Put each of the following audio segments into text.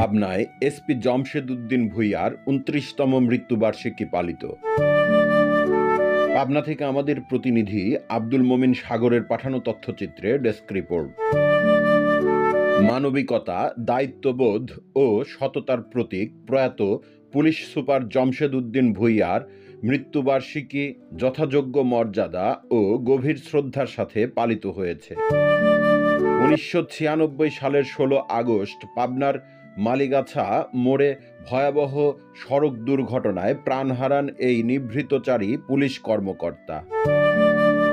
পাবনায় এসপি জমশেদ উদ্দিন ভূঁইয়ার ২৯তম মৃত্যুবার্ষিকী পালিত। পাবনা থেকে আমাদের প্রতিনিধি আব্দুল মোমিন সাগরের পাঠানো তথ্যচিত্রে ডেস্ক রিপোর্ট। মানবিকতা, দায়িত্ববোধ ও সততার প্রতীক প্রয়াত পুলিশ সুপার জমশেদ উদ্দিন ভূঁইয়ার মৃত্যুবার্ষিকী যথাযোগ্য মর্যাদা ও গভীর শ্রদ্ধার সাথে পালিত হয়েছে। ১৯৯৬ সালের ১৬ আগস্ট পাবনার মালিগাছা মোড়ে ভয়াবহ সড়ক দুর্ঘটনায় প্রাণ হারান এই নিভৃতচারী পুলিশ কর্মকর্তা।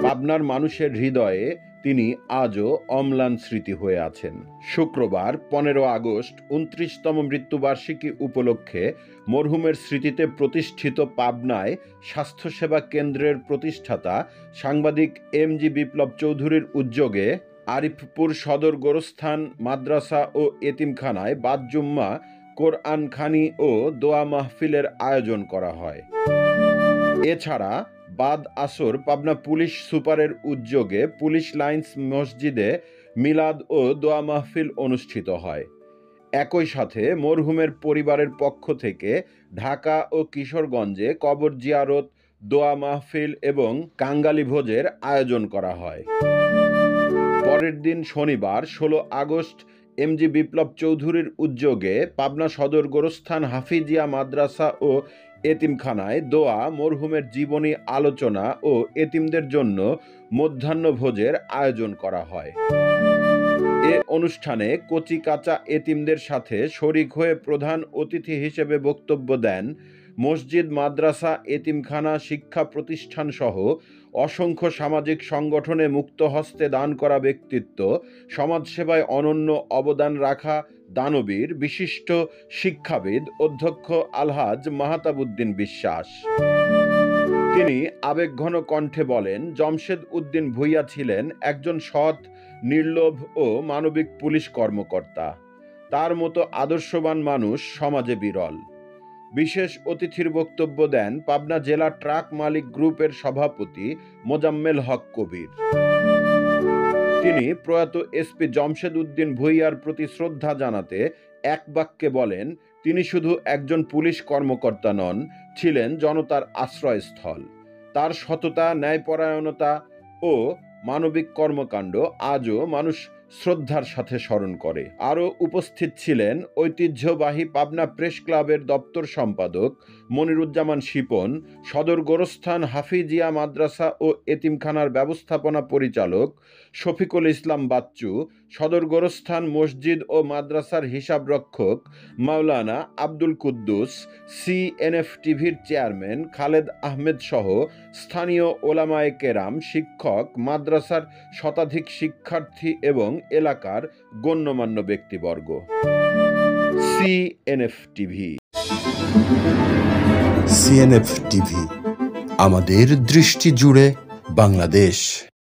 পাবনার মানুষের হৃদয়ে তিনি আজও অম্লান স্মৃতি হয়ে আছেন। শুক্রবার ১৫ আগস্ট ২৯তম মৃত্যুবার্ষিকী উপলক্ষে মরহুমের স্মৃতিতে প্রতিষ্ঠিত পাবনায় স্বাস্থ্যসেবা কেন্দ্রের প্রতিষ্ঠাতা সাংবাদিক এমজি বিপ্লব চৌধুরীর উদ্যোগে আরিফপুর সদর গোরস্থান মাদ্রাসা ও এতিমখানায় বাদ-জুম্মা, কোরআনখানি ও দোয়া মাহফিলের আয়োজন করা হয়। এছাড়া বাদ আসর পাবনা পুলিশ সুপারের উদ্যোগে পুলিশ লাইন্স মসজিদে মিলাদ ও দোয়া মাহফিল অনুষ্ঠিত হয়। একই সাথে মরহুমের পরিবারের পক্ষ থেকে ঢাকা ও কিশোরগঞ্জে কবর জিয়ারত, দোয়া মাহফিল এবং কাঙ্গালি ভোজের আয়োজন করা হয়। পরের দিন শনিবার ১৬ আগস্ট এমজি বিপ্লব চৌধুরীর উদ্যোগে পাবনা সদর গোরস্থান হাফিজিয়া মাদ্রাসা ও এতিমখানায় দোয়া, মরহুমের জীবনী আলোচনা ও এতিমদের জন্য মধ্যাহ্নভোজের আয়োজন করা হয়। এ অনুষ্ঠানে কচি কাঁচা এতিমদের সাথে শরিক হয়ে প্রধান অতিথি হিসেবে বক্তব্য দেন মসজিদ, মাদ্রাসা, এতিমখানা, শিক্ষা প্রতিষ্ঠান সহ অসংখ্য সামাজিক সংগঠনে মুক্ত হস্তে দান করা ব্যক্তিত্ব, সমাজসেবায় অনন্য অবদান রাখা দানবীর, বিশিষ্ট শিক্ষাবিদ অধ্যক্ষ আলহাজ মাহতাবউদ্দিন বিশ্বাস। তিনি আবেগঘন কণ্ঠে বলেন, জমশেদ উদ্দিন ভূঁইয়া ছিলেন একজন সৎ, নির্লোভ ও মানবিক পুলিশ কর্মকর্তা। তার মতো আদর্শবান মানুষ সমাজে বিরল। বিশেষ অতিথির বক্তব্য দেন পাবনা জেলা ট্রাক মালিক গ্রুপের সভাপতি মোজাম্মেল হক কবির। তিনি প্রয়াত এসপি জমশেদ উদ্দিন ভূঁইয়ার প্রতি শ্রদ্ধা জানাতে এক বাক্যে বলেন, তিনি শুধু একজন পুলিশ কর্মকর্তা নন, ছিলেন জনতার আশ্রয়স্থল। তার সততা, ন্যায়পরায়ণতা ও মানবিক কর্মকাণ্ড আজও মানুষ শ্রদ্ধার সাথে স্মরণ করে। আরও উপস্থিত ছিলেন ঐতিহ্যবাহী পাবনা প্রেস ক্লাবের দপ্তর সম্পাদক মনিরুজ্জামান শিপন, সদর গোরস্থান হাফিজিয়া মাদ্রাসা ও এতিমখানার ব্যবস্থাপনা পরিচালক শফিকুল ইসলাম বাচ্চু, সদর গোরস্থান মসজিদ ও মাদ্রাসার হিসাবরক্ষক মাওলানা আব্দুল কুদ্দুস, সিএনএফ-টিভির চেয়ারম্যান খালেদ আহমেদ সহ স্থানীয় ওলামায়ে কেরাম, শিক্ষক, মাদ্রাসার শতাধিক শিক্ষার্থী এবং এলাকার গণ্যমান্য ব্যক্তিবর্গ। সিএনএফ টিভি, আমাদের দৃষ্টি জুড়ে বাংলাদেশ।